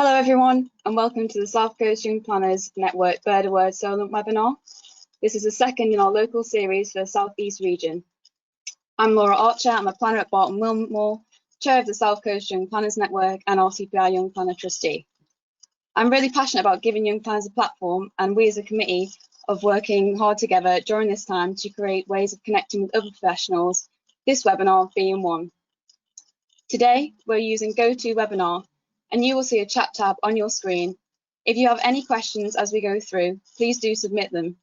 Hello everyone, and welcome to the South Coast Young Planners Network Bird Aware Solent webinar. This is the second in our local series for the South East region. I'm Laura Archer, I'm a planner at Barton Wilmore, chair of the South Coast Young Planners Network and RTPI Young Planner trustee. I'm really passionate about giving young planners a platform, and we as a committee of working hard together during this time to create ways of connecting with other professionals, this webinar being one. Today, we're using GoToWebinar, and you will see a chat tab on your screen. If you have any questions as we go through, please do submit them.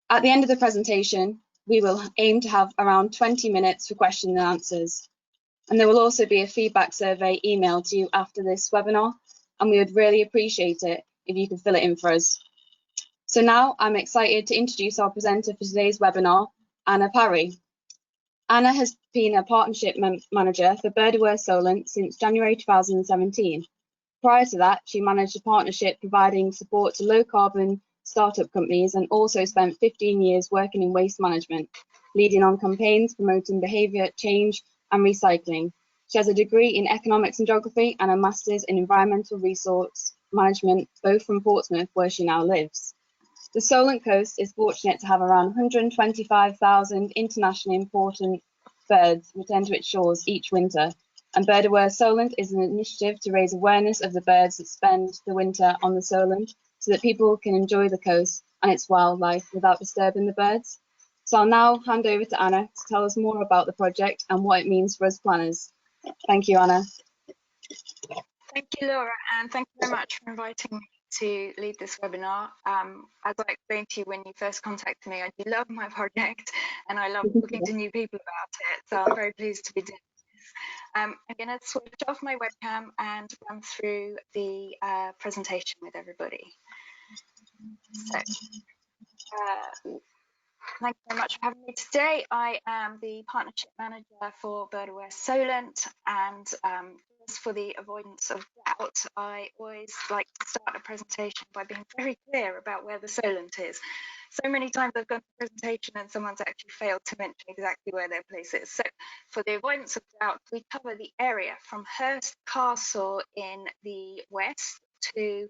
At the end of the presentation, we will aim to have around 20 minutes for questions and answers. And there will also be a feedback survey emailed to you after this webinar, and we would really appreciate it if you could fill it in for us. So now I'm excited to introduce our presenter for today's webinar, Anna Parry. Anna has been a partnership manager for Bird Aware Solent since January 2017. Prior to that, she managed a partnership providing support to low-carbon startup companies and also spent 15 years working in waste management, leading on campaigns promoting behaviour change and recycling. She has a degree in economics and geography and a master's in environmental resource management, both from Portsmouth, where she now lives. The Solent coast is fortunate to have around 125,000 internationally important birds return to its shores each winter, and Bird Aware Solent is an initiative to raise awareness of the birds that spend the winter on the Solent so that people can enjoy the coast and its wildlife without disturbing the birds. So I'll now hand over to Anna to tell us more about the project and what it means for us planners. Thank you, Anna. Thank you, Laura, and thank you very much for inviting me to lead this webinar. As I explained to you when you first contacted me, I do love my project and I love talking to new people about it, so I'm very pleased to be doing this. I'm going to switch off my webcam and run through the presentation with everybody. So, thank you very much for having me today. I am the partnership manager for Bird Aware Solent, and just for the avoidance of doubt, I always like to start a presentation by being very clear about where the Solent is. So many times I've gone to a presentation and someone's actually failed to mention exactly where their place is. So for the avoidance of doubt, we cover the area from Hurst Castle in the west to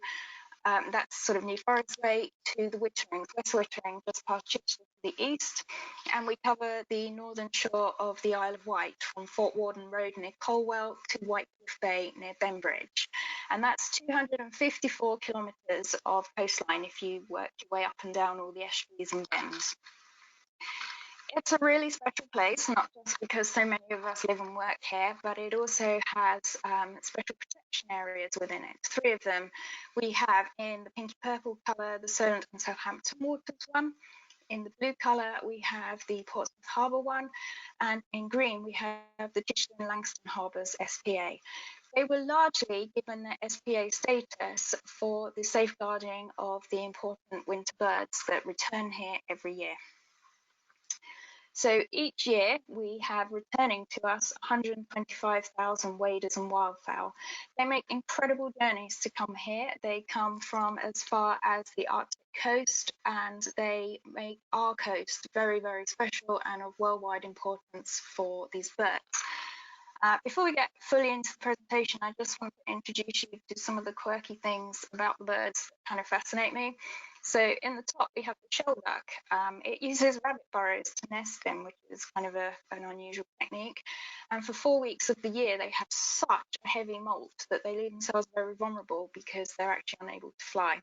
that's sort of New Forest Way, to the Witterings, West Wittering, just past Chichester to the east. And we cover the northern shore of the Isle of Wight, from Fort Warden Road near Colwell to Whitecliff Bay near Bembridge. And that's 254 kilometres of coastline if you work your way up and down all the estuaries and bends. It's a really special place, not just because so many of us live and work here, but it also has special protection areas within it. 3 of them we have in the pinky purple colour, the Solent and Southampton Waters one. In the blue colour, we have the Portsmouth Harbour one, and in green, we have the Chichester and Langston Harbours SPA. They were largely given their SPA status for the safeguarding of the important winter birds that return here every year. So each year we have returning to us 125,000 waders and wildfowl. They make incredible journeys to come here. They come from as far as the Arctic coast, and they make our coast very, very special and of worldwide importance for these birds. Before we get fully into the presentation, I just want to introduce you to some of the quirky things about the birds that kind of fascinate me. So in the top, we have the Shellwork. It uses rabbit burrows to nest in, which is kind of an unusual technique. And for 4 weeks of the year, they have such a heavy molt that they leave themselves very vulnerable because they're actually unable to fly,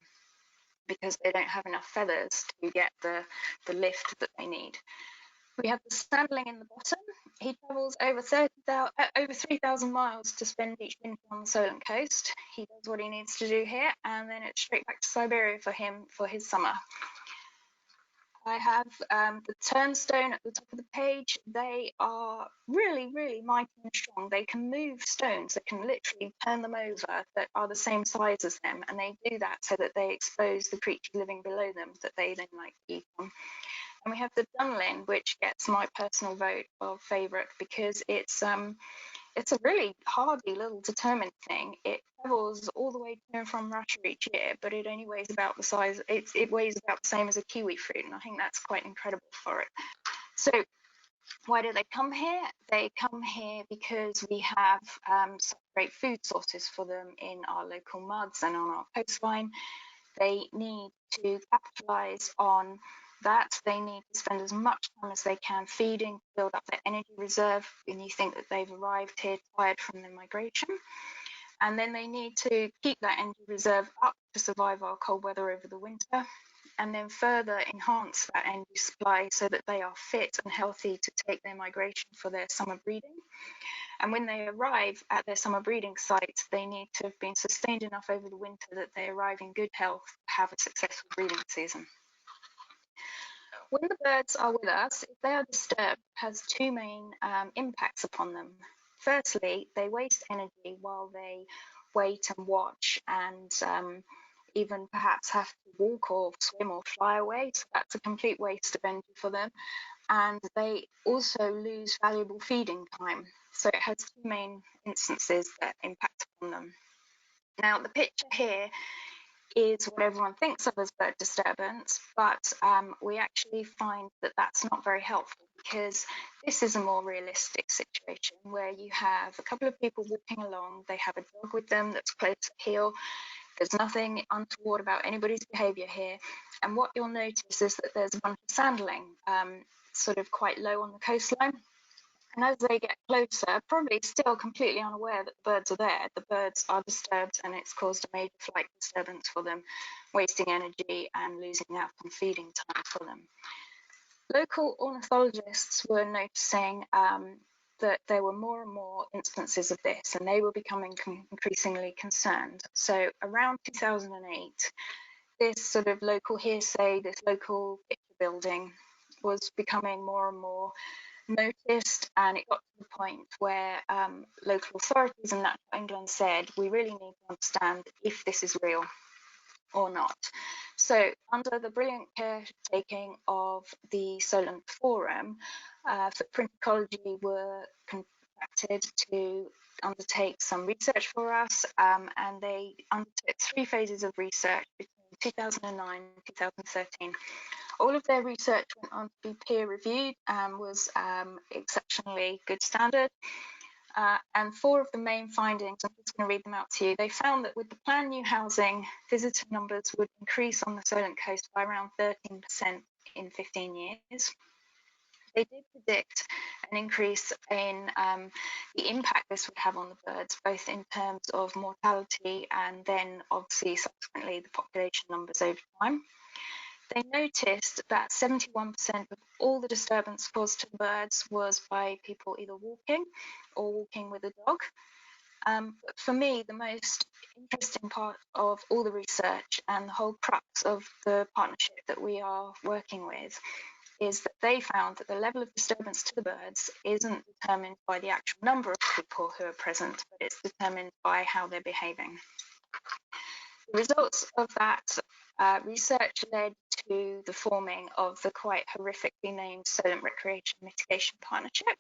because they don't have enough feathers to get the lift that they need. We have the Sandling in the bottom. He travels over 3,000 miles to spend each winter on the Solent coast. He does what he needs to do here, and then it's straight back to Siberia for him for his summer. I have the Turnstone at the top of the page. They are really, really mighty and strong. They can move stones. They can literally turn them over that are the same size as them, and they do that so that they expose the creature living below them that they then like to eat on. And we have the Dunlin, which gets my personal vote of favourite because it's a really hardy little determined thing. It travels all the way to and from Russia each year, but it only weighs about the size. It weighs about the same as a kiwi fruit, and I think that's quite incredible for it. So Why do they come here? They come here because we have some great food sources for them in our local muds and on our coastline. They need to capitalise on that. They need to spend as much time as they can feeding, build up their energy reserve when you think that they've arrived here tired from their migration. And then they need to keep that energy reserve up to survive our cold weather over the winter, and then further enhance that energy supply so that they are fit and healthy to take their migration for their summer breeding. And when they arrive at their summer breeding site, they need to have been sustained enough over the winter that they arrive in good health to have a successful breeding season. When the birds are with us, if they are disturbed, it has two main impacts upon them. Firstly, they waste energy while they wait and watch and even perhaps have to walk or swim or fly away. So that's a complete waste of energy for them. And they also lose valuable feeding time. So it has two main instances that impact upon them. Now, the picture here is what everyone thinks of as bird disturbance, but we actually find that that's not very helpful, because this is a more realistic situation where you have a couple of people walking along, they have a dog with them that's close at heel, there's nothing untoward about anybody's behaviour here, and what you'll notice is that there's a bunch of sandling sort of quite low on the coastline. And as they get closer, probably still completely unaware that the birds are there, the birds are disturbed and it's caused a major flight disturbance for them, wasting energy and losing out on feeding time for them. Local ornithologists were noticing that there were more and more instances of this, and they were becoming increasingly concerned. So around 2008, this sort of local hearsay, this local picture building was becoming more and more noticed, and it got to the point where local authorities in Natural England said, we really need to understand if this is real or not. So under the brilliant caretaking of the Solent Forum, Footprint Ecology were contracted to undertake some research for us, and they undertook 3 phases of research between 2009 and 2013. All of their research went on to be peer reviewed and was exceptionally good standard. And 4 of the main findings, I'm just going to read them out to you. They found that with the planned new housing, visitor numbers would increase on the Solent coast by around 13% in 15 years. They did predict an increase in the impact this would have on the birds, both in terms of mortality and then obviously subsequently the population numbers over time. They noticed that 71% of all the disturbance caused to the birds was by people either walking or walking with a dog. But for me, the most interesting part of all the research and the whole crux of the partnership that we are working with is that they found that the level of disturbance to the birds isn't determined by the actual number of people who are present, but it's determined by how they're behaving. The results of that research led to the forming of the quite horrifically named Solent Recreation Mitigation Partnership.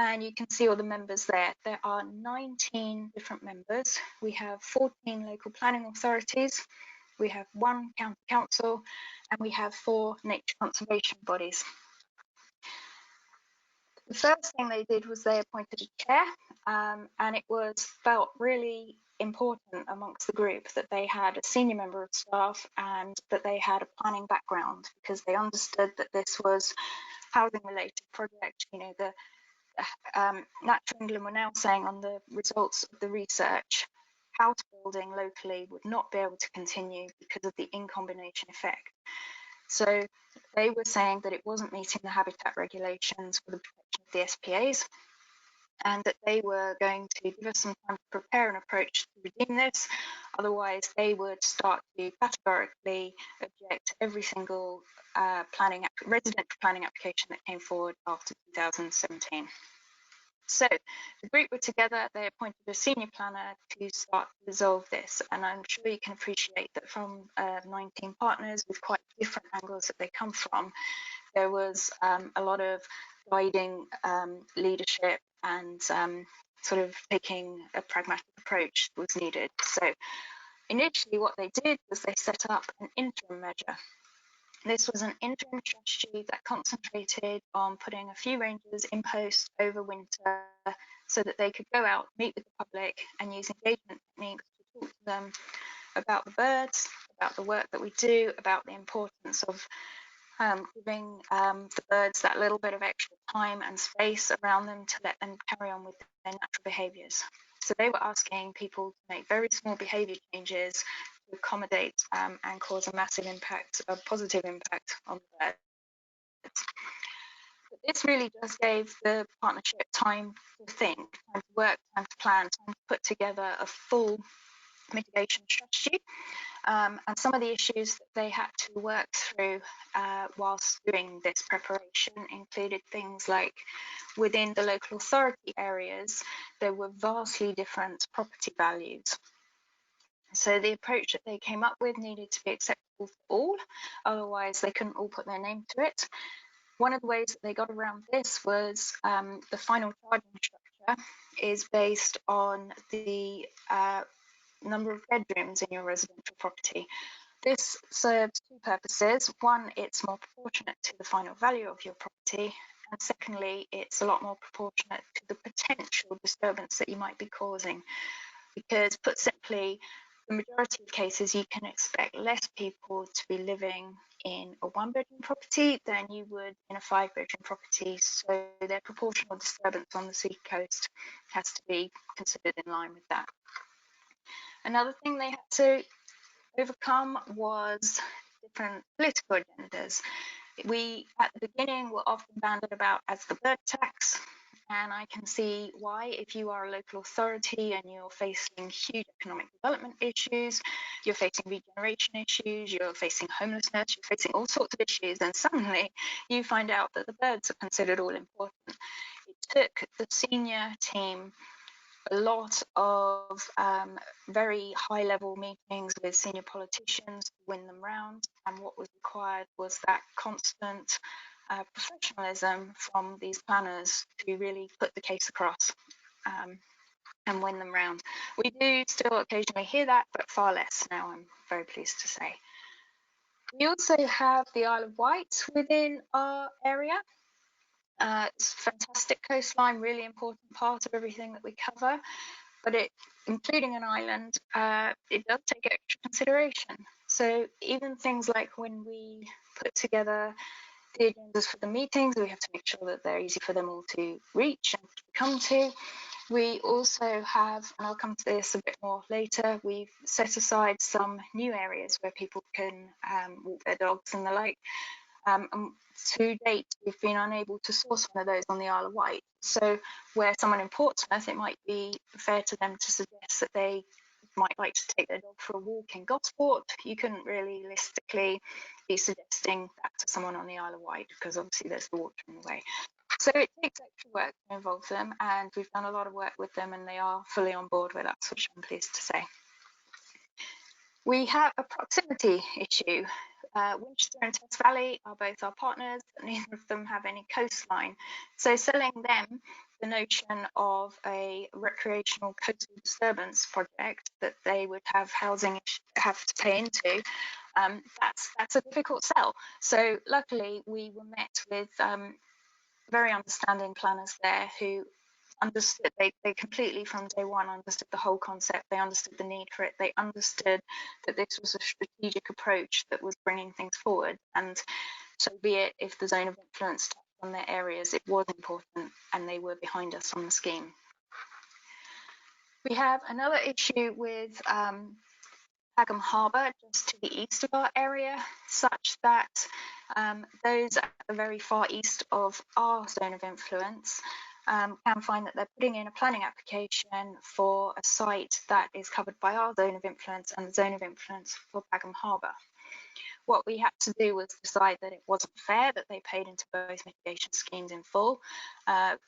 And you can see all the members there. There are 19 different members. We have 14 local planning authorities. We have 1 county council, and we have 4 nature conservation bodies. The first thing they did was they appointed a chair, and it was felt really important amongst the group that they had a senior member of staff and that they had a planning background, because they understood that this was housing related project. You know, the Natural England were now saying on the results of the research, house building locally would not be able to continue because of the in-combination effect. So they were saying that it wasn't meeting the habitat regulations for the protection of the SPAs, and that they were going to give us some time to prepare an approach to redeem this. Otherwise, they would start to categorically object to every single residential planning application that came forward after 2017. So the group were together, they appointed a senior planner to start to resolve this, and I'm sure you can appreciate that from 19 partners with quite different angles that they come from, there was a lot of guiding leadership and sort of taking a pragmatic approach was needed. So initially what they did was they set up an interim measure. This was an interim strategy that concentrated on putting a few rangers in post over winter so that they could go out, meet with the public, and use engagement techniques to talk to them about the birds, about the work that we do, about the importance of giving the birds that little bit of extra time and space around them to let them carry on with their natural behaviours. So they were asking people to make very small behaviour changes to accommodate and cause a massive impact, a positive impact on the birds. But this really just gave the partnership time to think, time to work, time to plan, time to put together a full mitigation strategy. And some of the issues that they had to work through whilst doing this preparation included things like within the local authority areas, there were vastly different property values. So the approach that they came up with needed to be acceptable for all, otherwise they couldn't all put their name to it. One of the ways that they got around this was the final charging structure is based on the number of bedrooms in your residential property. This serves two purposes. One, it's more proportionate to the final value of your property. And secondly, it's a lot more proportionate to the potential disturbance that you might be causing. Because put simply, the majority of cases, you can expect less people to be living in a one-bedroom property than you would in a five-bedroom property. So their proportional disturbance on the sea coast has to be considered in line with that. Another thing they had to overcome was different political agendas. We, at the beginning, were often banded about as the bird tax, and I can see why. If you are a local authority and you're facing huge economic development issues, you're facing regeneration issues, you're facing homelessness, you're facing all sorts of issues, and suddenly you find out that the birds are considered all important. It took the senior team a lot of very high-level meetings with senior politicians to win them round, and what was required was that constant professionalism from these planners to really put the case across and win them round. We do still occasionally hear that, but far less now, I'm very pleased to say. We also have the Isle of Wight within our area. It's a fantastic coastline, really important part of everything that we cover, but including an island, it does take extra consideration. So even things like when we put together the agendas for the meetings, we have to make sure that they're easy for them all to reach and to come to. We also have, and I'll come to this a bit more later, we've set aside some new areas where people can walk their dogs and the like. And to date, we've been unable to source one of those on the Isle of Wight. So where someone in Portsmouth, it might be fair to them to suggest that they might like to take their dog for a walk in Gosport. You couldn't really realistically be suggesting that to someone on the Isle of Wight because obviously there's the water in the way. So it takes extra work to involve them, and we've done a lot of work with them, and they are fully on board with us, which I'm pleased to say. We have a proximity issue. Winchester and Turnstone Valley are both our partners, and neither of them have any coastline. So selling them the notion of a recreational coastal disturbance project that they would have housing have to pay into, that's a difficult sell. So luckily we were met with very understanding planners there who understood, they completely from day one understood the whole concept, they understood the need for it, they understood that this was a strategic approach that was bringing things forward, and so be it if the zone of influence touched on their areas, it was important and they were behind us on the scheme. We have another issue with Bagham Harbour, just to the east of our area, such that those at the very far east of our zone of influence can find that they're putting in a planning application for a site that is covered by our zone of influence and the zone of influence for Bagham Harbour. What we had to do was decide that it wasn't fair that they paid into both mitigation schemes in full.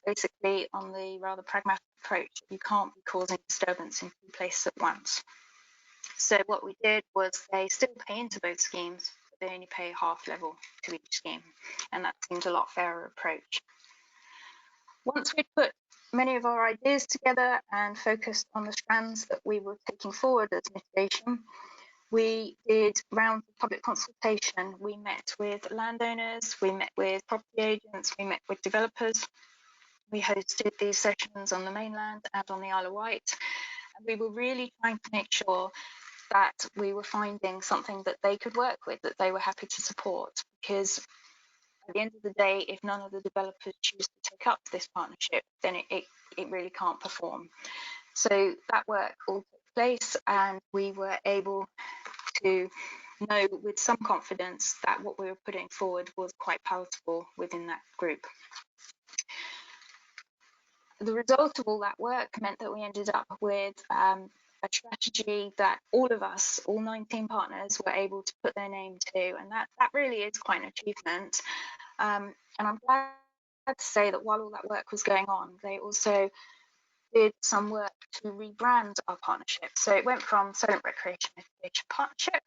Basically, on the rather pragmatic approach, you can't be causing disturbance in two places at once. So what we did was they still pay into both schemes, but they only pay half level to each scheme, and that seems a lot fairer approach. Once we'd put many of our ideas together and focused on the strands that we were taking forward as mitigation, We did rounds of public consultation. We met with landowners, we met with property agents, we met with developers. We hosted these sessions on the mainland and on the Isle of Wight. And we were really trying to make sure that we were finding something that they could work with, that they were happy to support. Because at the end of the day, if none of the developers choose to take up this partnership, then it really can't perform. So that work all took place, and we were able to know with some confidence that what we were putting forward was quite palatable within that group. The result of all that work meant that we ended up with a strategy that all of us, all 19 partners, were able to put their name to, and that really is quite an achievement. And I'm glad to say that while all that work was going on, they also did some work to rebrand our partnership. So it went from Solent Recreation Mitigation Partnership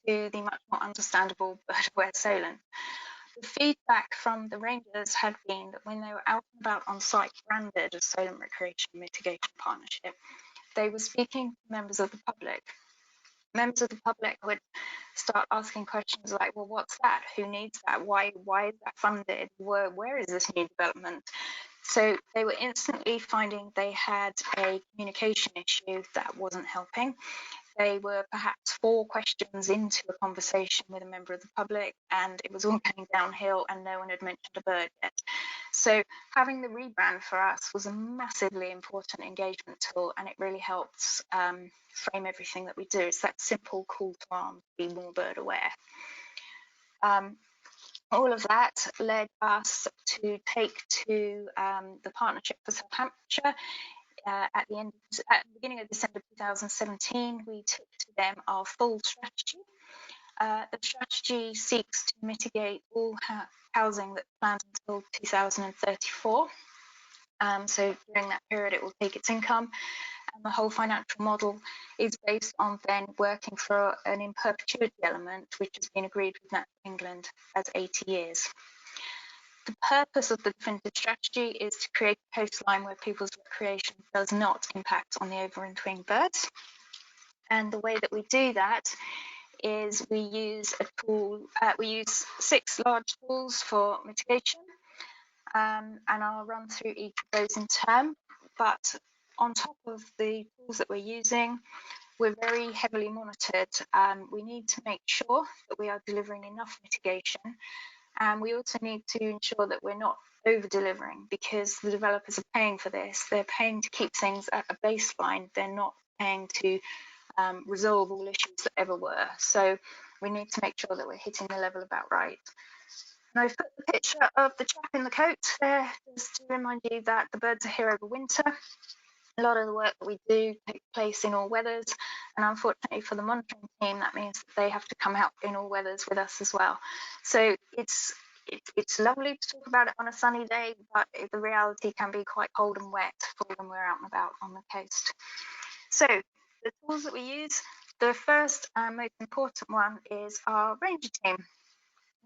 to the much more understandable Bird Aware Solent. The feedback from the rangers had been that when they were out and about on site branded as Solent Recreation Mitigation Partnership, they were speaking to members of the public. Members of the public would start asking questions like, well, what's that? Who needs that? Why is that funded? Where is this new development? So they were instantly finding they had a communication issue that wasn't helping. They were perhaps 4 questions into a conversation with a member of the public, and it was all going downhill and no one had mentioned a bird yet. So having the rebrand for us was a massively important engagement tool, and it really helps frame everything that we do. It's that simple call to arms, be more bird aware. All of that led us to take to the Partnership for South Hampshire. At the beginning of December 2017, we took to them our full strategy. The strategy seeks to mitigate all housing that's planned until 2034. So during that period, it will take its income, and the whole financial model is based on then working for an in perpetuity element, which has been agreed with Natural England as 80 years. The purpose of the definitive strategy is to create a coastline where people's recreation does not impact on the overwintering birds. And the way that we do that is we use a tool, we use 6 large tools for mitigation, and I'll run through each of those in turn. But on top of the tools that we're using, we're very heavily monitored. We need to make sure that we are delivering enough mitigation. And we also need to ensure that we're not over-delivering, because the developers are paying for this. They're paying to keep things at a baseline. They're not paying to resolve all issues that ever were. So we need to make sure that we're hitting the level about right. And I've put the picture of the chap in the coat there just to remind you that the birds are here over winter. A lot of the work that we do takes place in all weathers, and unfortunately for the monitoring team, that means that they have to come out in all weathers with us as well. So it's lovely to talk about it on a sunny day, but the reality can be quite cold and wet for when we're out and about on the coast. So the tools that we use, the first and most important one is our ranger team.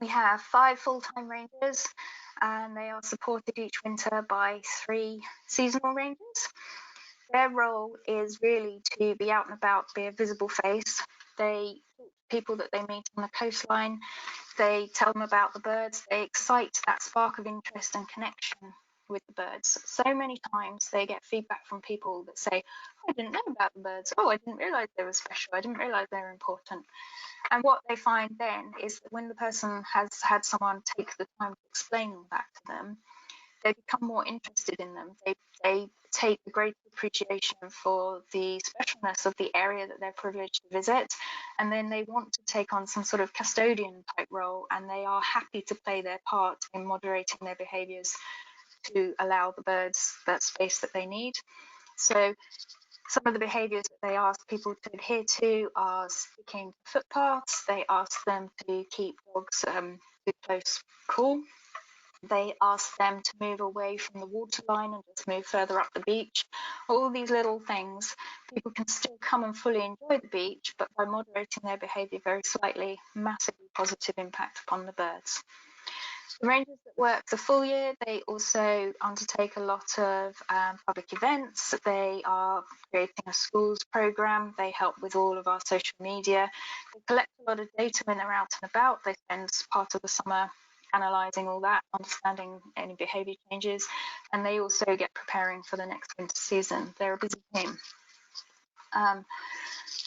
We have 5 full-time rangers, and they are supported each winter by 3 seasonal rangers. Their role is really to be out and about, be a visible face. They talk to people that they meet on the coastline. They tell them about the birds. They excite that spark of interest and connection with the birds. So many times they get feedback from people that say, oh, I didn't know about the birds. Oh, I didn't realise they were special. I didn't realise they were important. And what they find then is that when the person has had someone take the time to explain all that to them, they become more interested in them. They take a great appreciation for the specialness of the area that they're privileged to visit, and then they want to take on some sort of custodian type role, and they are happy to play their part in moderating their behaviours to allow the birds that space that they need. So some of the behaviours that they ask people to adhere to are sticking to footpaths. They ask them to keep dogs too close cool. They ask them to move away from the waterline and just move further up the beach. All these little things, people can still come and fully enjoy the beach, but by moderating their behaviour very slightly, massively positive impact upon the birds. The rangers that work the full year, they also undertake a lot of public events. They are creating a schools programme. They help with all of our social media. They collect a lot of data when they're out and about. They spend part of the summer analysing all that, understanding any behaviour changes, and they also get preparing for the next winter season. They're a busy team.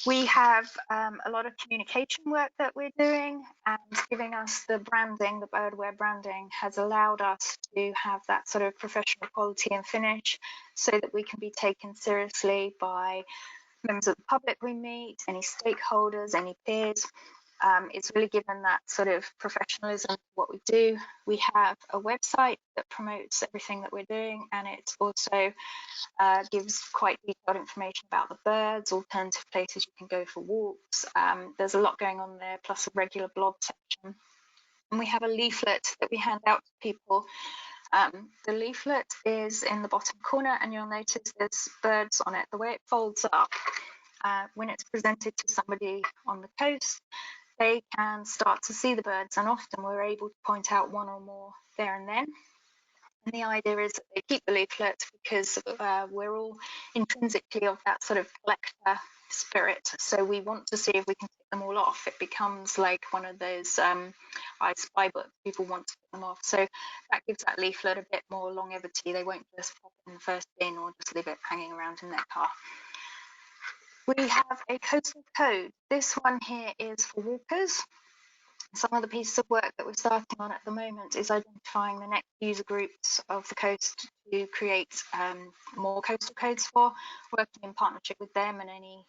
We have a lot of communication work that we're doing, and giving us the branding, the Bird Aware branding has allowed us to have that sort of professional quality and finish so that we can be taken seriously by members of the public we meet, any stakeholders, any peers. It's really given that sort of professionalism to what we do. We have a website that promotes everything that we're doing, and it also gives quite detailed information about the birds, alternative places you can go for walks. There's a lot going on there, plus a regular blog section. And we have a leaflet that we hand out to people. The leaflet is in the bottom corner, and you'll notice there's birds on it. The way it folds up, when it's presented to somebody on the coast, they can start to see the birds, and often we're able to point out one or more there and then. And the idea is that they keep the leaflet because we're all intrinsically of that sort of collector spirit. So we want to see if we can tick them all off. It becomes like one of those I Spy books. People want to tick them off. So that gives that leaflet a bit more longevity. They won't just pop it in the first bin or just leave it hanging around in their car. We have a coastal code. This one here is for walkers. Some of the pieces of work that we're starting on at the moment is identifying the next user groups of the coast to create more coastal codes for, working in partnership with them and any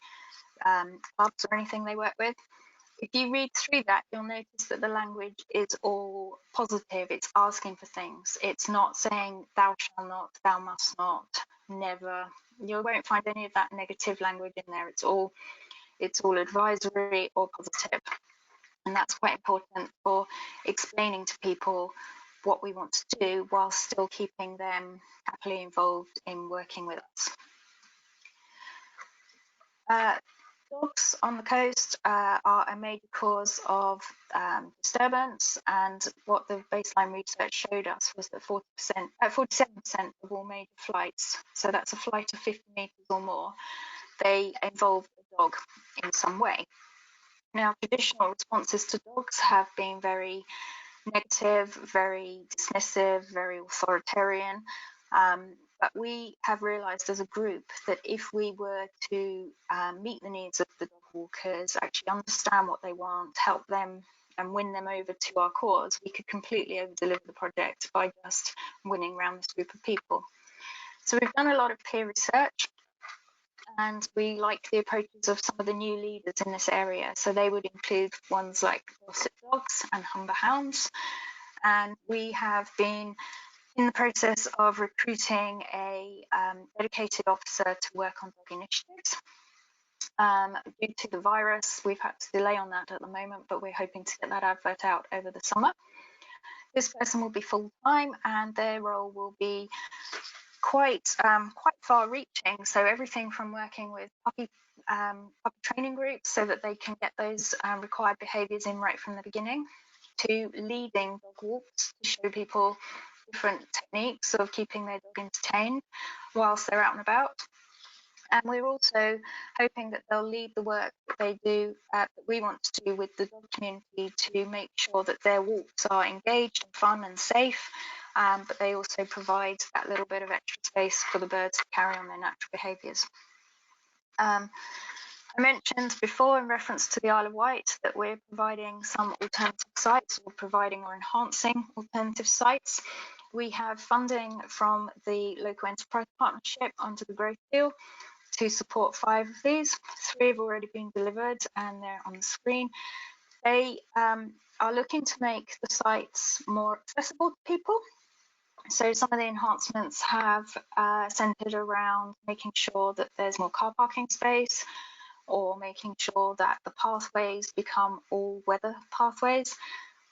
clubs or anything they work with. If you read through that, you'll notice that the language is all positive. It's asking for things. It's not saying thou shalt not, thou must not, never. You won't find any of that negative language in there. It's all advisory or positive. And that's quite important for explaining to people what we want to do while still keeping them happily involved in working with us. Dogs on the coast are a major cause of disturbance, and what the baseline research showed us was that 47% of all major flights, so that's a flight of 50 metres or more, they involve a dog in some way. Now, traditional responses to dogs have been very negative, very dismissive, very authoritarian. But we have realised as a group that if we were to meet the needs of the dog walkers, actually understand what they want, help them and win them over to our cause, we could completely over-deliver the project by just winning around this group of people. So we've done a lot of peer research, and we like the approaches of some of the new leaders in this area. So they would include ones like Dorset Dogs and Humber Hounds. And we have been in the process of recruiting a dedicated officer to work on dog initiatives. Due to the virus, we've had to delay on that at the moment, but we're hoping to get that advert out over the summer. This person will be full-time, and their role will be quite far-reaching. So everything from working with puppy training groups so that they can get those required behaviours in right from the beginning, to leading dog walks to show people different techniques of keeping their dog entertained whilst they're out and about. And we're also hoping that they'll lead the work that they do, that we want to do with the dog community, to make sure that their walks are engaged and fun and safe, but they also provide that little bit of extra space for the birds to carry on their natural behaviours. I mentioned before in reference to the Isle of Wight that we're providing some alternative sites, or providing or enhancing alternative sites. We have funding from the Local Enterprise Partnership under the Growth Deal to support 5 of these. 3 have already been delivered and they're on the screen. They are looking to make the sites more accessible to people. So some of the enhancements have centred around making sure that there's more car parking space, or making sure that the pathways become all-weather pathways.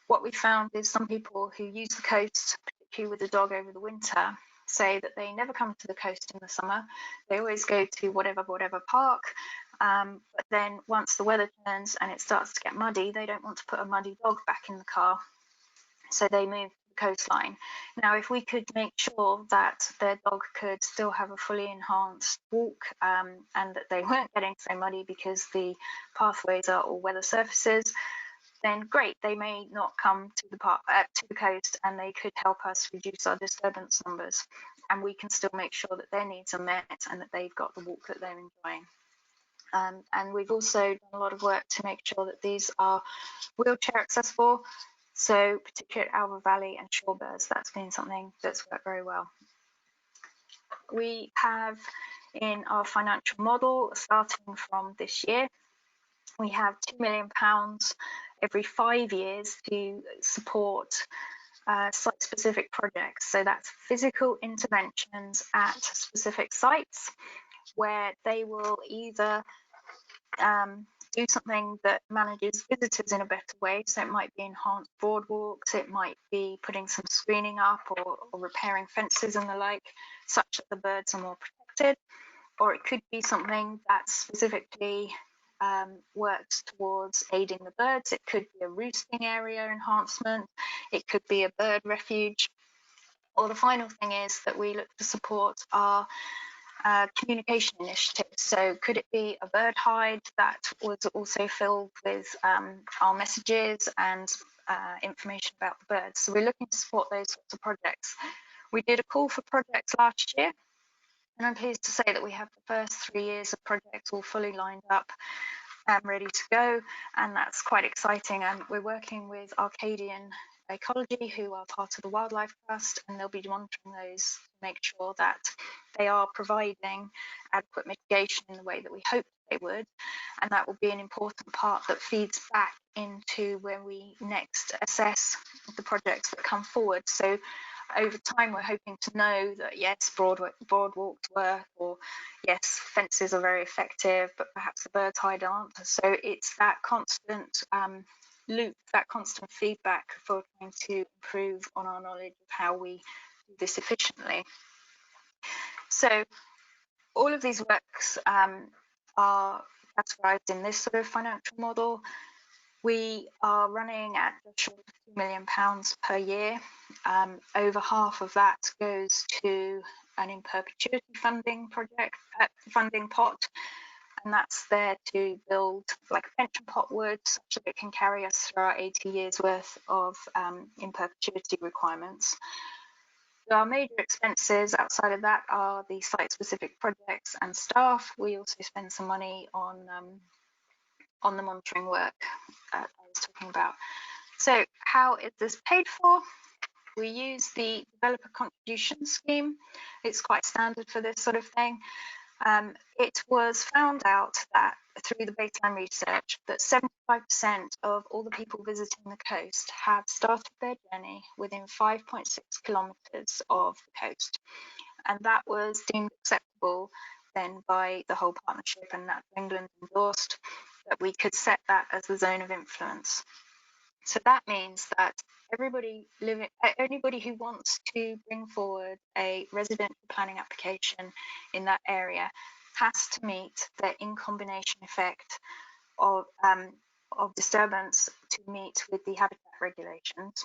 What we found is some people who use the coast, particularly with the dog over the winter, say that they never come to the coast in the summer. They always go to whatever park, but then once the weather turns and it starts to get muddy, they don't want to put a muddy dog back in the car. So they move to coastline. Now, if we could make sure that their dog could still have a fully enhanced walk and that they weren't getting so muddy because the pathways are all weather surfaces, then great, they may not come to the coast, and they could help us reduce our disturbance numbers, and we can still make sure that their needs are met and that they've got the walk that they're enjoying. And we've also done a lot of work to make sure that these are wheelchair accessible. So particularly at Alva Valley and Shorebirds, that's been something that's worked very well. We have in our financial model, starting from this year, we have £2 million every 5 years to support site-specific projects. So that's physical interventions at specific sites where they will either do something that manages visitors in a better way. So it might be enhanced boardwalks, it might be putting some screening up or repairing fences and the like, such that the birds are more protected. Or it could be something that specifically works towards aiding the birds. It could be a roosting area enhancement. It could be a bird refuge. Or the final thing is that we look to support our communication initiatives. So could it be a bird hide that was also filled with our messages and information about the birds? So we're looking to support those sorts of projects. We did a call for projects last year, and I'm pleased to say that we have the first 3 years of projects all fully lined up and ready to go, and that's quite exciting. And we're working with Arcadian Ecology, who are part of the Wildlife Trust, and they'll be monitoring those to make sure that they are providing adequate mitigation in the way that we hope they would, and that will be an important part that feeds back into when we next assess the projects that come forward. So over time, we're hoping to know that yes, boardwalks work, or yes, fences are very effective, but perhaps the birds hide aren't. So it's that constant loop, that constant feedback for trying to improve on our knowledge of how we do this efficiently. So all of these works are categorized in this sort of financial model. We are running at just short of £2 million per year. Over half of that goes to an in perpetuity funding pot, and that's there to build like a pension pot would, such that it can carry us through our 80 years worth of in perpetuity requirements. Our major expenses outside of that are the site-specific projects and staff. We also spend some money on the monitoring work I was talking about. So how is this paid for? We use the developer contribution scheme. It's quite standard for this sort of thing. It was found out that through the baseline research that 75% of all the people visiting the coast have started their journey within 5.6 kilometres of the coast. And that was deemed acceptable then by the whole partnership, and that England endorsed that we could set that as the zone of influence. So that means that anybody who wants to bring forward a residential planning application in that area has to meet the in combination effect of disturbance to meet with the habitat regulations.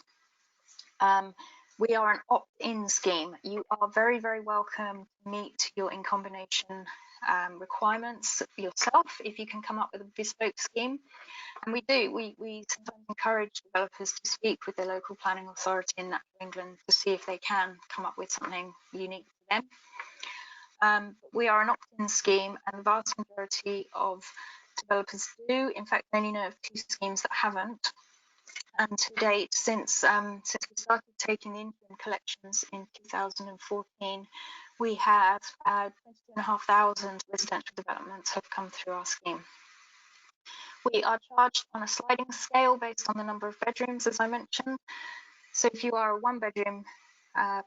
We are an opt-in scheme. You are very, very welcome to meet your in combination requirements yourself if you can come up with a bespoke scheme. And we do. We sometimes encourage developers to speak with their local planning authority in Natural England to see if they can come up with something unique to them. We are an opt-in scheme, and the vast majority of developers do. In fact, I only know of 2 schemes that haven't. And to date, since we started taking the interim collections in 2014, we have 22,500 residential developments have come through our scheme. We are charged on a sliding scale based on the number of bedrooms, as I mentioned. So if you are a 1-bedroom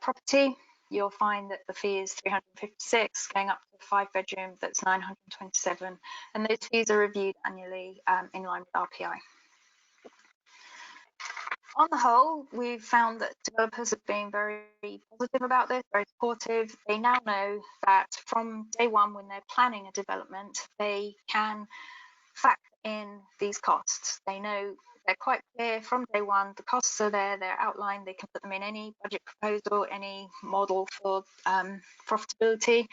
property, you'll find that the fee is 356, going up to a 5-bedroom that's 927, and those fees are reviewed annually in line with RPI. On the whole, we've found that developers have been very positive about this, very supportive. They now know that from day one, when they're planning a development, they can factor in these costs. They know they're quite clear from day one. The costs are there, they're outlined, they can put them in any budget proposal, any model for profitability.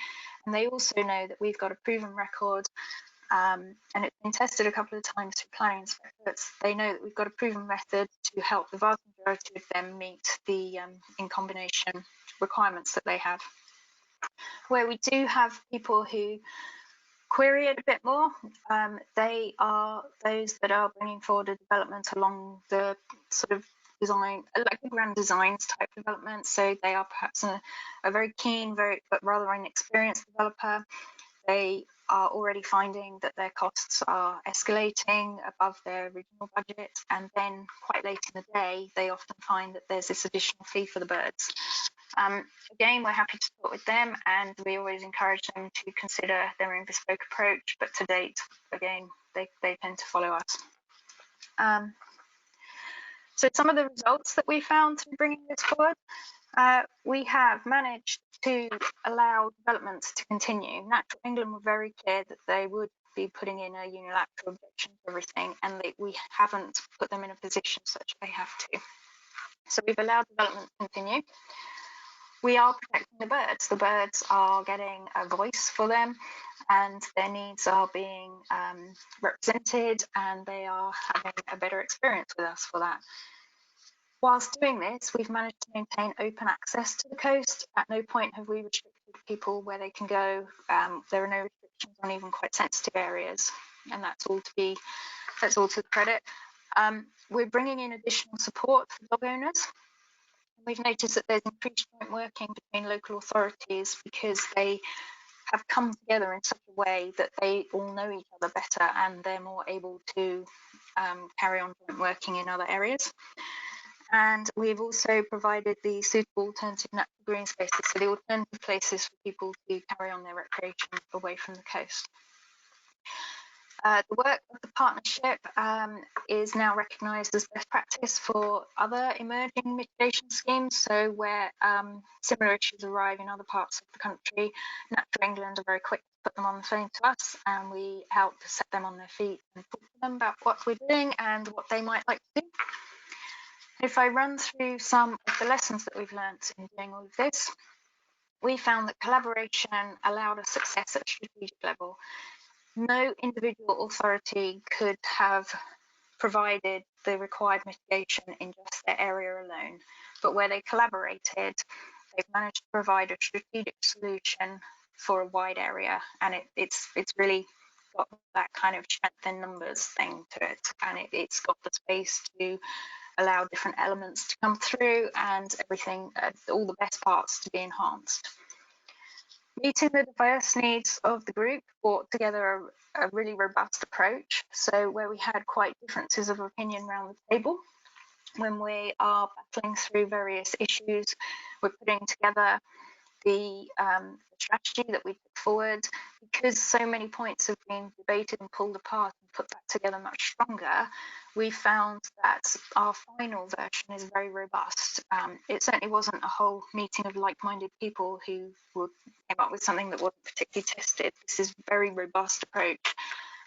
And they also know that we've got a proven record, and it's been tested a couple of times through planning inspectors. They know that we've got a proven method to help the vast majority of them meet the in combination requirements that they have. Where we do have people who query it a bit more, they are those that are bringing forward a development along the sort of design, like the grand designs type development. So they are perhaps a very keen, but rather inexperienced developer. They are already finding that their costs are escalating above their original budget, and then quite late in the day, they often find that there's this additional fee for the birds. Again, we're happy to talk with them, and we always encourage them to consider their own bespoke approach, but to date, again, they tend to follow us. So some of the results that we found through bringing this forward, we have managed to allow developments to continue. Natural England were very clear that they would be putting in a unilateral objection to everything, and we haven't put them in a position such they have to. So we've allowed development to continue. We are protecting the birds. The birds are getting a voice for them, and their needs are being represented, and they are having a better experience with us for that. Whilst doing this, we've managed to maintain open access to the coast. At no point have we restricted people where they can go. There are no restrictions on even quite sensitive areas, and that's all to the credit. We're bringing in additional support for dog owners. We've noticed that there's increased joint working between local authorities because they have come together in such a way that they all know each other better, and they're more able to carry on joint working in other areas. And we've also provided the suitable alternative natural green spaces, so the alternative places for people to carry on their recreation away from the coast. The work of the partnership is now recognised as best practice for other emerging mitigation schemes. So where similar issues arrive in other parts of the country, Natural England are very quick to put them on the phone to us, and we help set them on their feet and talk to them about what we're doing and what they might like to do. If I run through some of the lessons that we've learnt in doing all of this, we found that collaboration allowed us success at a strategic level. No individual authority could have provided the required mitigation in just their area alone, but where they collaborated, they've managed to provide a strategic solution for a wide area, and it's really got that kind of strength in numbers thing to it, and it's got the space to allow different elements to come through and everything, all the best parts to be enhanced. Meeting the diverse needs of the group brought together a really robust approach. So where we had quite differences of opinion around the table, when we are battling through various issues, we're putting together the strategy that we put forward. Because so many points have been debated and pulled apart and put that together much stronger, we found that our final version is very robust. It certainly wasn't a whole meeting of like-minded people who came up with something that wasn't particularly tested. This is a very robust approach,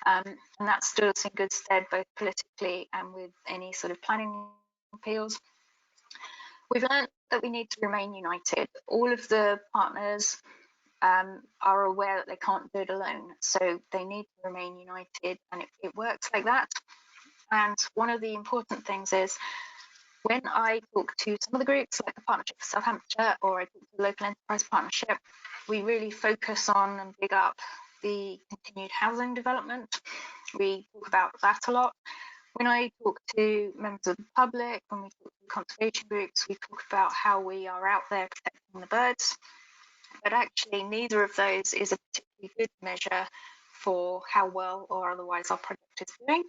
and that stood us in good stead both politically and with any sort of planning appeals. We've learned that we need to remain united. All of the partners are aware that they can't do it alone, so they need to remain united, and it works like that. And one of the important things is, when I talk to some of the groups, like the Partnership for South Hampshire, or I talk to the Local Enterprise Partnership, we really focus on and big up the continued housing development. We talk about that a lot. When I talk to members of the public, when we talk to conservation groups, we talk about how we are out there protecting the birds. But actually, neither of those is a particularly good measure for how well or otherwise our project is doing.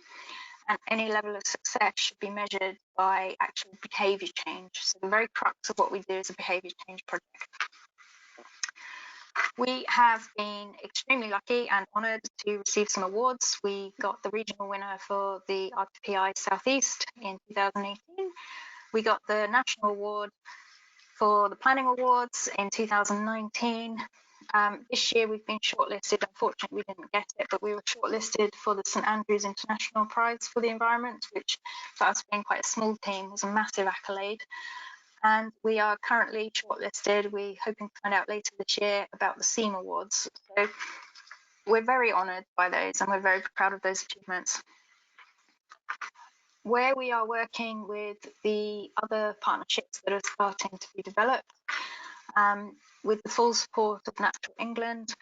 And any level of success should be measured by actual behaviour change. So the very crux of what we do is a behaviour change project. We have been extremely lucky and honoured to receive some awards. We got the regional winner for the RTPI Southeast in 2018. We got the national award for the planning awards in 2019. This year we've been shortlisted. Unfortunately, we didn't get it, but we were shortlisted for the St Andrews International Prize for the Environment, which for us being quite a small team was a massive accolade. And we are currently shortlisted. We're hoping to find out later this year about the SEAM Awards. So we're very honoured by those, and we're very proud of those achievements. Where we are working with the other partnerships that are starting to be developed, with the full support of Natural England,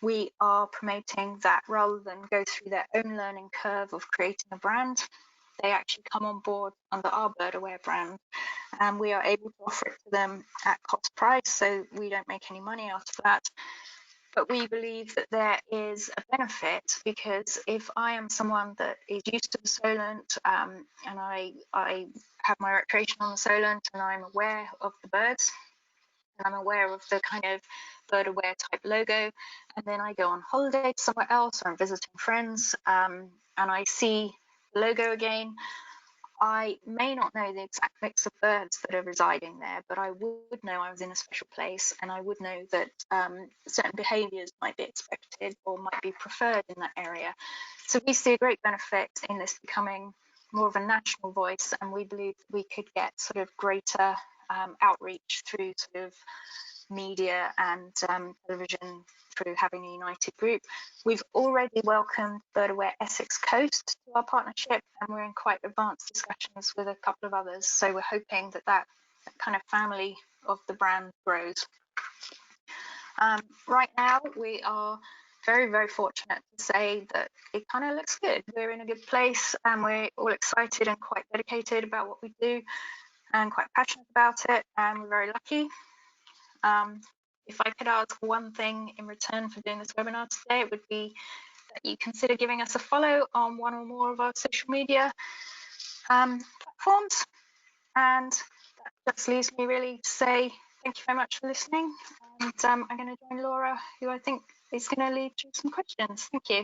we are promoting that rather than go through their own learning curve of creating a brand, they actually come on board under our Bird Aware brand, and we are able to offer it to them at cost price, so we don't make any money out of that. But we believe that there is a benefit, because if I am someone that is used to the Solent, and I have my recreation on the Solent, and I'm aware of the birds, and I'm aware of the kind of Bird Aware type logo, and then I go on holiday somewhere else, or I'm visiting friends, and I see the logo again, I may not know the exact mix of birds that are residing there, but I would know I was in a special place, and I would know that certain behaviours might be expected or might be preferred in that area. So we see a great benefit in this becoming more of a national voice, and we believe we could get sort of greater outreach through sort of media and television, through having a united group. We've already welcomed Bird Aware Essex Coast to our partnership, and we're in quite advanced discussions with a couple of others. So we're hoping that that kind of family of the brand grows. Right now, we are very, very fortunate to say that it kind of looks good. We're in a good place, and we're all excited and quite dedicated about what we do and quite passionate about it, and we're very lucky. If I could ask one thing in return for doing this webinar today, it would be that you consider giving us a follow on one or more of our social media platforms. And that just leaves me really to say thank you very much for listening. And I'm going to join Laura, who I think is going to lead through some questions. Thank you.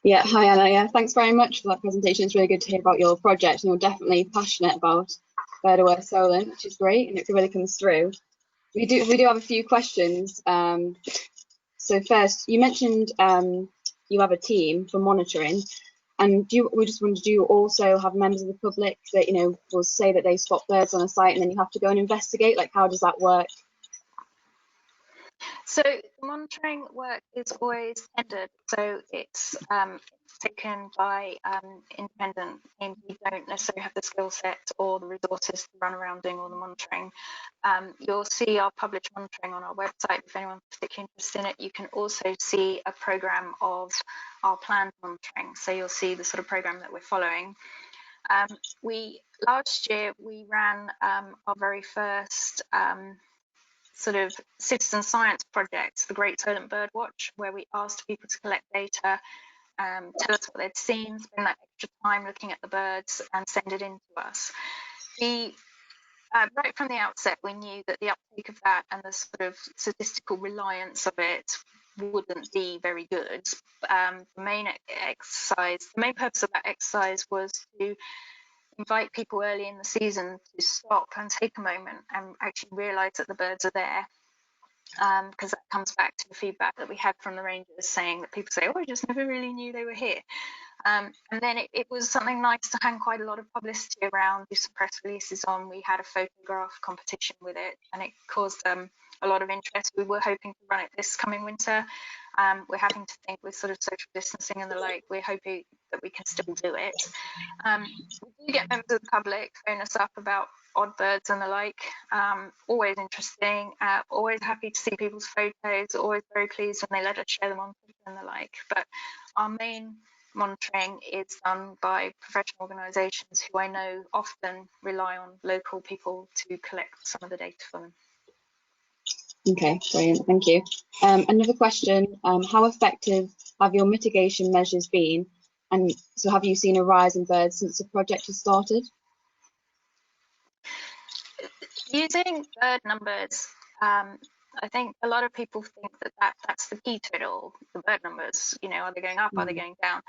Yeah, hi Anna. Yeah, thanks very much for that presentation. It's really good to hear about your project, and you're definitely passionate about Bird Aware Solent, which is great, and it really comes through. We do have a few questions. So first, you mentioned you have a team for monitoring, and we just wondered, do you also have members of the public that will say that they spot birds on a site, and then you have to go and investigate? Like, how does that work? So the monitoring work is always tendered, so it's taken by independent teams who don't necessarily have the skill set or the resources to run around doing all the monitoring. You'll see our published monitoring on our website if anyone's particularly interested in it. You can also see a programme of our planned monitoring, so you'll see the sort of programme that we're following. Last year we ran our very first sort of citizen science project, the Great Solent Bird Watch, where we asked people to collect data, tell us what they'd seen, spend that extra time looking at the birds and send it in to us. Right from the outset, we knew that the uptake of that and the sort of statistical reliance of it wouldn't be very good. The main purpose of that exercise was to invite people early in the season to stop and take a moment and actually realise that the birds are there, because that comes back to the feedback that we had from the rangers, saying that people say, oh, I just never really knew they were here. And then it was something nice to hang quite a lot of publicity around, do some press releases on. We had a photograph competition with it, and it caused a lot of interest. We were hoping to run it this coming winter. We're having to think with sort of social distancing and the like. We're hoping that we can still do it. We do get members of the public phone us up about odd birds and the like. Always interesting. Always happy to see people's photos. Always very pleased when they let us share them on Twitter and the like. But our main monitoring is done by professional organisations who I know often rely on local people to collect some of the data for them. Okay, brilliant, thank you. Another question, how effective have your mitigation measures been? And so have you seen a rise in birds since the project has started? Using bird numbers, I think a lot of people think that that's the key to it all, the bird numbers, are they going up, are they going down?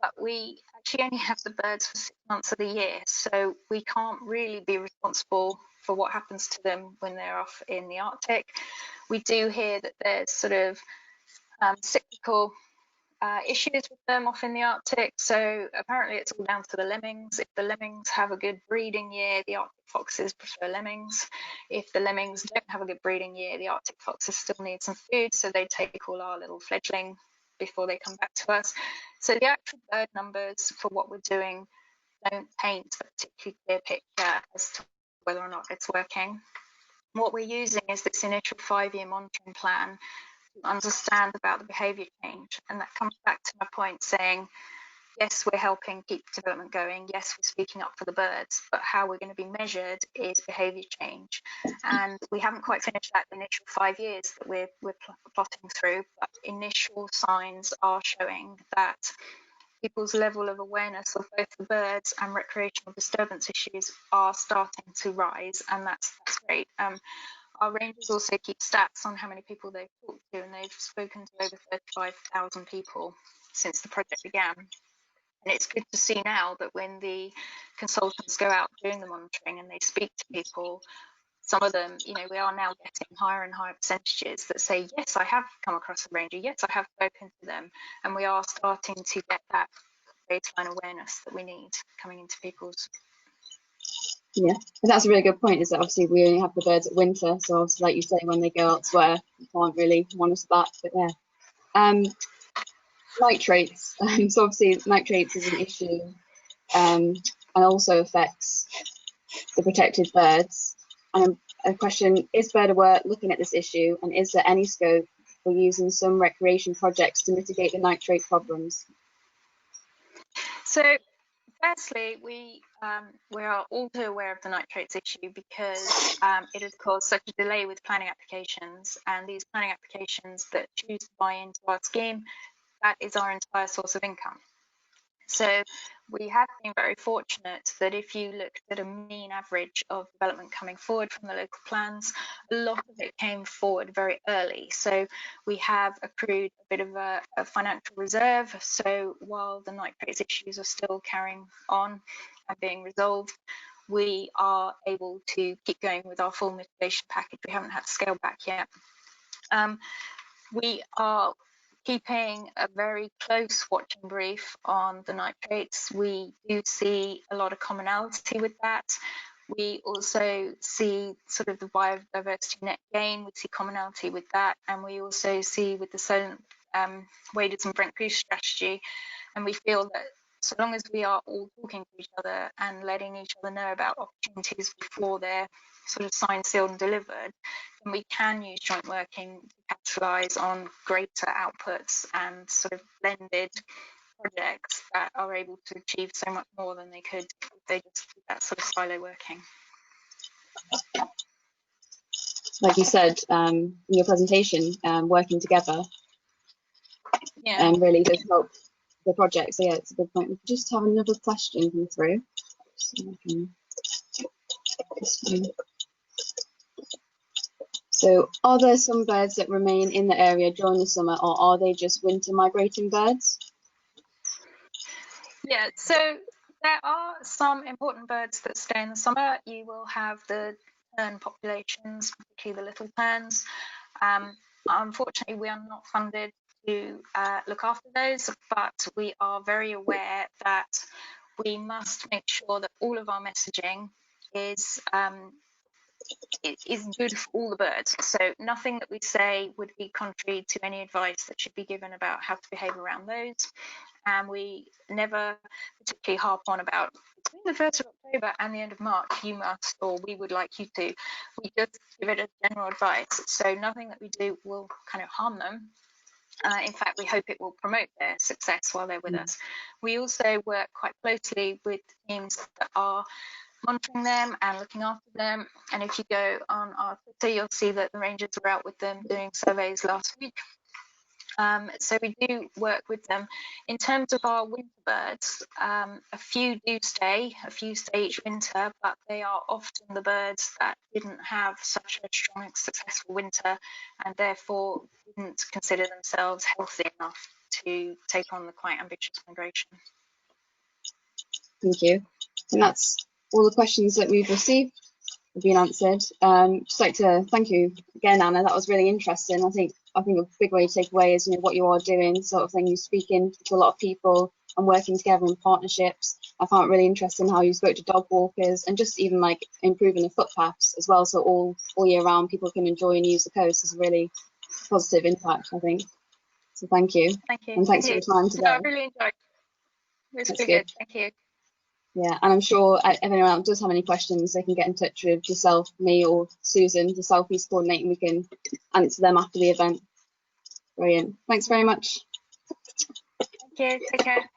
but we actually only have the birds for 6 months of the year, so we can't really be responsible for what happens to them when they're off in the Arctic. We do hear that there's sort of cyclical issues with them off in the Arctic. So apparently it's all down to the lemmings. If the lemmings have a good breeding year, the Arctic foxes prefer lemmings. If the lemmings don't have a good breeding year, the Arctic foxes still need some food, so they take all our little fledgling before they come back to us. So the actual bird numbers for what we're doing don't paint a particularly clear picture as to whether or not it's working. What we're using is this initial 5-year monitoring plan to understand about the behaviour change, and that comes back to my point saying, yes, we're helping keep development going, yes, we're speaking up for the birds, but how we're going to be measured is behaviour change. And we haven't quite finished that initial 5 years that we're plotting through, but initial signs are showing that people's level of awareness of both the birds and recreational disturbance issues are starting to rise, and that's great. Our rangers also keep stats on how many people they've talked to, and they've spoken to over 35,000 people since the project began. And it's good to see now that when the consultants go out doing the monitoring and they speak to people, some of them, you know, we are now getting higher and higher percentages that say, yes, I have come across a ranger, yes, I have spoken to them, and we are starting to get that baseline awareness that we need coming into people's. Yeah, and that's a really good point, is that obviously we only have the birds at winter, so obviously, like you say, when they go elsewhere, you can't really monitor that, but yeah. Nitrates, so obviously nitrates is an issue, and also affects the protected birds. And a question, is Bird Aware looking at this issue, and is there any scope for using some recreation projects to mitigate the nitrate problems? So firstly, we are also aware of the nitrates issue because it has caused such a delay with planning applications, and these planning applications that choose to buy into our scheme, that is our entire source of income. So we have been very fortunate that if you looked at a mean average of development coming forward from the local plans, a lot of it came forward very early. So we have accrued a bit of a financial reserve. So while the nitrates issues are still carrying on and being resolved, we are able to keep going with our full mitigation package. We haven't had to scale back yet. We are keeping a very close watching brief on the nitrates. We do see a lot of commonality with that. We also see sort of the biodiversity net gain. We see commonality with that, and we also see with the Solent waders and Brent goose strategy. And we feel that so long as we are all talking to each other and letting each other know about opportunities before they're sort of signed, sealed, and delivered, then we can use joint working to capitalise on greater outputs and sort of blended projects that are able to achieve so much more than they could if they just did that sort of silo working. Like you said in your presentation, working together really does help the project. So yeah, it's a good point. We just have another question come through. So are there some birds that remain in the area during the summer, or are they just winter migrating birds? Yeah, so there are some important birds that stay in the summer. You will have the tern populations, particularly the little terns. Unfortunately, we are not funded to look after those, but we are very aware that we must make sure that all of our messaging is good for all the birds. So nothing that we say would be contrary to any advice that should be given about how to behave around those. And we never particularly harp on about between the 1st of October and the end of March, you must, or we would like you to. We just give it as general advice. So nothing that we do will kind of harm them. In fact, we hope it will promote their success while they're with us. We also work quite closely with teams that are monitoring them and looking after them. And if you go on our Twitter, you'll see that the rangers were out with them doing surveys last week. So we do work with them. In terms of our winter birds, a few do stay, a few stay each winter, but they are often the birds that didn't have such a strong, successful winter and therefore didn't consider themselves healthy enough to take on the quite ambitious migration. Thank you. And that's all the questions that we've received have been answered. Just like to thank you again, Anna. That was really interesting. I think a big way to take away is, you know, what you are doing, sort of thing. You're speaking to a lot of people and working together in partnerships. I found it really interesting how you spoke to dog walkers and just even like improving the footpaths as well. So all year round people can enjoy and use the coast. Is a really positive impact, I think. So thank you. Thank you. And thanks for your time today. I really enjoyed it. It was really good. Thank you. Yeah, and I'm sure if anyone else does have any questions, they can get in touch with yourself, me, or Susan, the South East coordinator, and we can answer them after the event. Brilliant. Thanks very much. Thank you. Take care.